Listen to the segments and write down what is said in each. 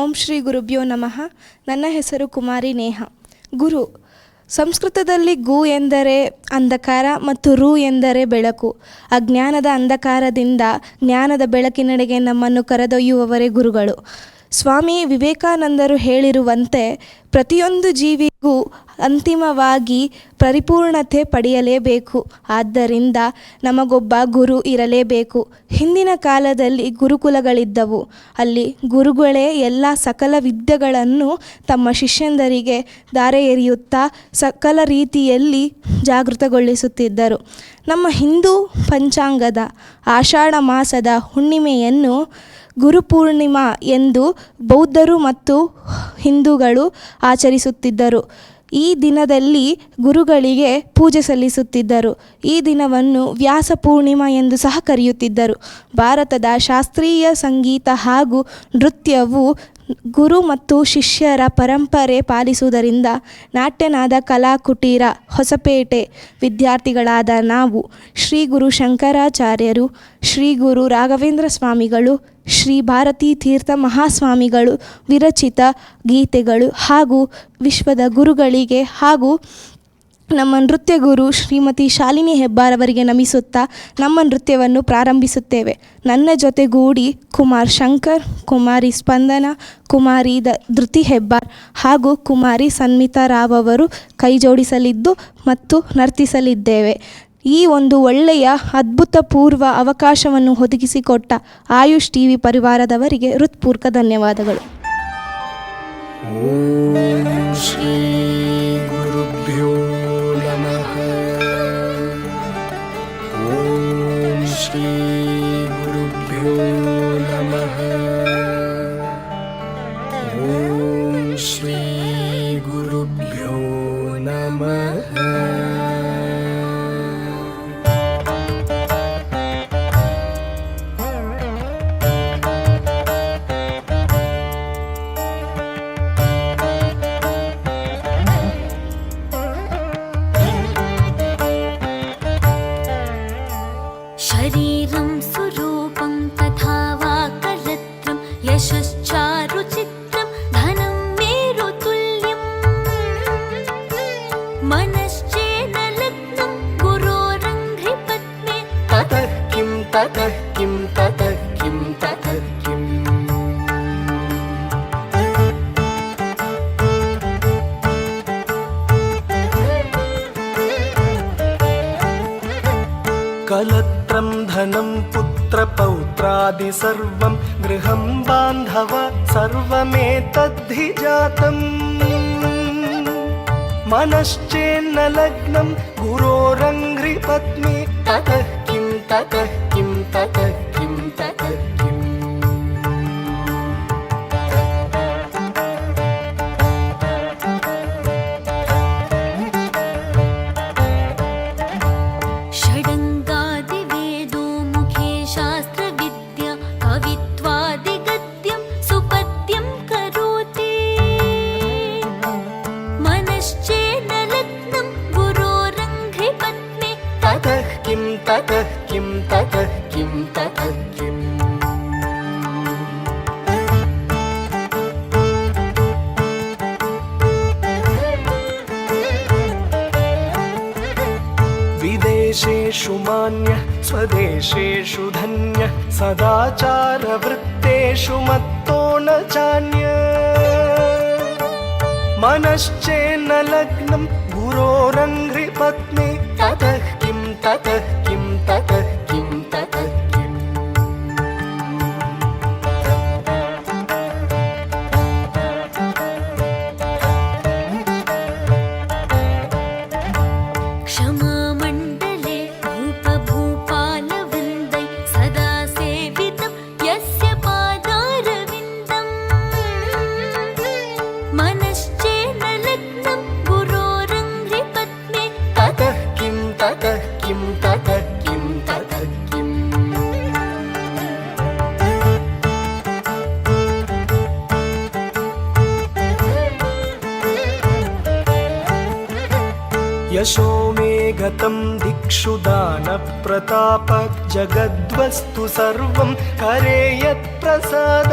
ಓಂ ಶ್ರೀ ಗುರುಭ್ಯೋ ನಮಃ. ನನ್ನ ಹೆಸರು ಕುಮಾರಿ ನೇಹ. ಗುರು ಸಂಸ್ಕೃತದಲ್ಲಿ ಗು ಎಂದರೆ ಅಂಧಕಾರ ಮತ್ತು ರು ಎಂದರೆ ಬೆಳಕು. ಅಜ್ಞಾನದ ಅಂಧಕಾರದಿಂದ ಜ್ಞಾನದ ಬೆಳಕಿನೆಡೆಗೆ ನಮ್ಮನ್ನು ಕರೆದೊಯ್ಯುವವರೇ ಗುರುಗಳು. ಸ್ವಾಮಿ ವಿವೇಕಾನಂದರು ಹೇಳಿರುವಂತೆ ಪ್ರತಿಯೊಂದು ಜೀವಿಗೂ ಅಂತಿಮವಾಗಿ ಪರಿಪೂರ್ಣತೆ ಪಡೆಯಲೇಬೇಕು. ಆದ್ದರಿಂದ ನಮಗೊಬ್ಬ ಗುರು ಇರಲೇಬೇಕು. ಹಿಂದಿನ ಕಾಲದಲ್ಲಿ ಗುರುಕುಲಗಳಿದ್ದವು. ಅಲ್ಲಿ ಗುರುಗಳೇ ಎಲ್ಲ ಸಕಲ ವಿದ್ಯೆಗಳನ್ನು ತಮ್ಮ ಶಿಷ್ಯಂದರಿಗೆ ಧಾರೆ ಎರೆಯುತ್ತಾ ಸಕಲ ರೀತಿಯಲ್ಲಿ ಜಾಗೃತಗೊಳಿಸುತ್ತಿದ್ದರು. ನಮ್ಮ ಹಿಂದೂ ಪಂಚಾಂಗದ ಆಷಾಢ ಮಾಸದ ಹುಣ್ಣಿಮೆಯನ್ನು ಗುರುಪೂರ್ಣಿಮಾ ಎಂದು ಬೌದ್ಧರು ಮತ್ತು ಹಿಂದೂಗಳು ಆಚರಿಸುತ್ತಿದ್ದರು. ಈ ದಿನದಲ್ಲಿ ಗುರುಗಳಿಗೆ ಪೂಜೆ ಸಲ್ಲಿಸುತ್ತಿದ್ದರು. ಈ ದಿನವನ್ನು ವ್ಯಾಸ ಪೂರ್ಣಿಮಾ ಎಂದು ಸಹ ಕರೆಯುತ್ತಿದ್ದರು. ಭಾರತದ ಶಾಸ್ತ್ರೀಯ ಸಂಗೀತ ಹಾಗೂ ನೃತ್ಯವು ಗುರು ಮತ್ತು ಶಿಷ್ಯರ ಪರಂಪರೆ ಪಾಲಿಸುವುದರಿಂದ ನಾಟ್ಯನಾದ ಕಲಾಕುಟೀರ ಹೊಸಪೇಟೆ ವಿದ್ಯಾರ್ಥಿಗಳಾದ ನಾವು ಶ್ರೀ ಗುರು ಶಂಕರಾಚಾರ್ಯರು, ಶ್ರೀ ಗುರು ರಾಘವೇಂದ್ರ ಸ್ವಾಮಿಗಳು, ಶ್ರೀ ಭಾರತೀ ತೀರ್ಥ ಮಹಾಸ್ವಾಮಿಗಳು ವಿರಚಿತ ಗೀತೆಗಳು ಹಾಗೂ ವಿಶ್ವದ ಗುರುಗಳಿಗೆ ಹಾಗೂ ನಮ್ಮ ನೃತ್ಯ ಗುರು ಶ್ರೀಮತಿ ಶಾಲಿನಿ ಹೆಬ್ಬಾರವರಿಗೆ ನಮಿಸುತ್ತಾ ನಮ್ಮ ನೃತ್ಯವನ್ನು ಪ್ರಾರಂಭಿಸುತ್ತೇವೆ. ನನ್ನ ಜೊತೆಗೂಡಿ ಕುಮಾರ್ ಶಂಕರ್, ಕುಮಾರಿ ಸ್ಪಂದನ, ಕುಮಾರಿ ಧೃತಿ ಹೆಬ್ಬಾರ್ ಹಾಗೂ ಕುಮಾರಿ ಸನ್ಮಿತಾ ರಾವ್ ಅವರು ಕೈ ಜೋಡಿಸಲಿದ್ದು ಮತ್ತು ನರ್ತಿಸಲಿದ್ದೇವೆ. ಈ ಒಂದು ಒಳ್ಳೆಯ ಅದ್ಭುತಪೂರ್ವ ಅವಕಾಶವನ್ನು ಒದಗಿಸಿಕೊಟ್ಟ ಆಯುಷ್ ಟಿವಿ ಪರಿವಾರದವರಿಗೆ ಹೃತ್ಪೂರ್ವಕ ಧನ್ಯವಾದಗಳು. ಓಂ ಶ್ರೀ ಗುರುಭ್ಯೋ ನಮಃ. ಓಂ ಶ್ರೀ ಗುರುಭ್ಯೋ ನಮಃ. ಓಂ ಶ್ರೀ ಗುರುಭ್ಯೋ ನಮಃ. शरीरं सुरूपं तथा वा करत्रं यशश्चारुचित्रं धनं मेरुतुल्यं मनश्चेन लग्नं गुरोरङ्घ्रिपद्मे ततः किं ततः किं ततः किं ततः किम्. कलत्रं धनं पुत्रपौत्रादि सर्वं गृहं बान्धव सर्वमेतद्धि जातम्. मनश्चेन्न लग्नं गुरोरङ्घ्रिपद्मे ततः किं ततः किं ततः किं ततः किम्. षडङ्गादिवेदो मुखे शास्त्रविद्या कवित्वादिगद्यं सुपद्यं करोति मनश्चेन लग्नं गुरोरङ्घ्रिपद्मे ततः किं ततः किं ततः किं ततः किम्. विदेशेषु मान्यः स्वदेशेषु धन्यः सदाचारवृत्तेषु मत्तो न चान्यः. मनश्चेन्न लग्नं गुरोरङ्घ्रिपद्मे ततः किं ततः किं ततः किं ततः किम्. क्षमामण्डले भूपभूपालवृन्दै सदा सेवितं यस्य पादारविन्दम् मनश्चेन लग्नं गुरोरङ्घ्रिपद्मे ततः किं ततः किं ततः किं ततः किम्. यशो मे गतं दिक्षु दानप्रताप जगद्वस्तु सर्वं करे यत्प्रसादात्.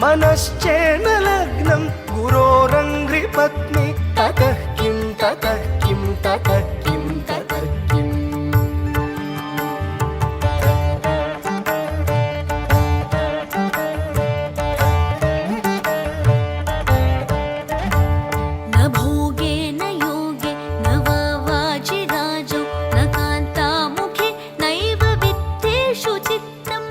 मनश्चेन लग्नं गुरोरङ्घ्रिपत्नी ततः किं ततः किं ततः किं ततः किम् न भोगे न योगे न वा वाजिराजौ न कान्तामुखे नैव वित्तेषु चित्तम्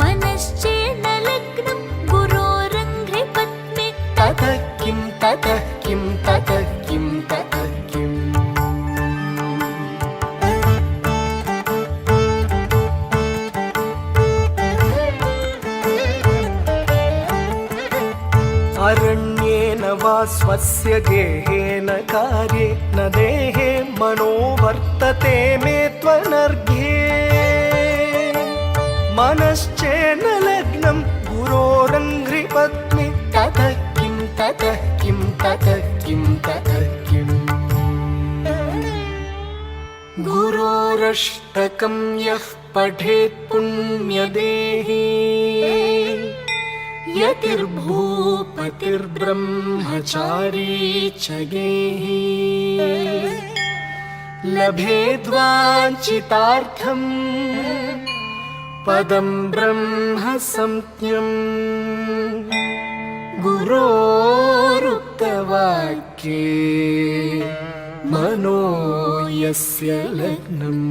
मनश्चेन लग्नं गुरोरङ्घ्रिपत्नी ततः किं ततः किं ततः किं ततः किम् अरण्येन वा स्वस्य गेहेन कार्ये न देहे मनो वर्तते मे त्वनर्घ्ये मनश्चेन लग्नं गुरोरङ्घ्रिपत्नी ततः किं ततः किं ततः किं ततः किम् गुरोरष्टकं यः पठेत् पुण्यदेही यतिर्भूपतिर्ब्रह्मचारी च गेही लभेद्वाञ्छितार्थम् पदं ब्रह्म संज्ञम् गुरोरुक्तवाक्ये मनो यस्य लग्नम्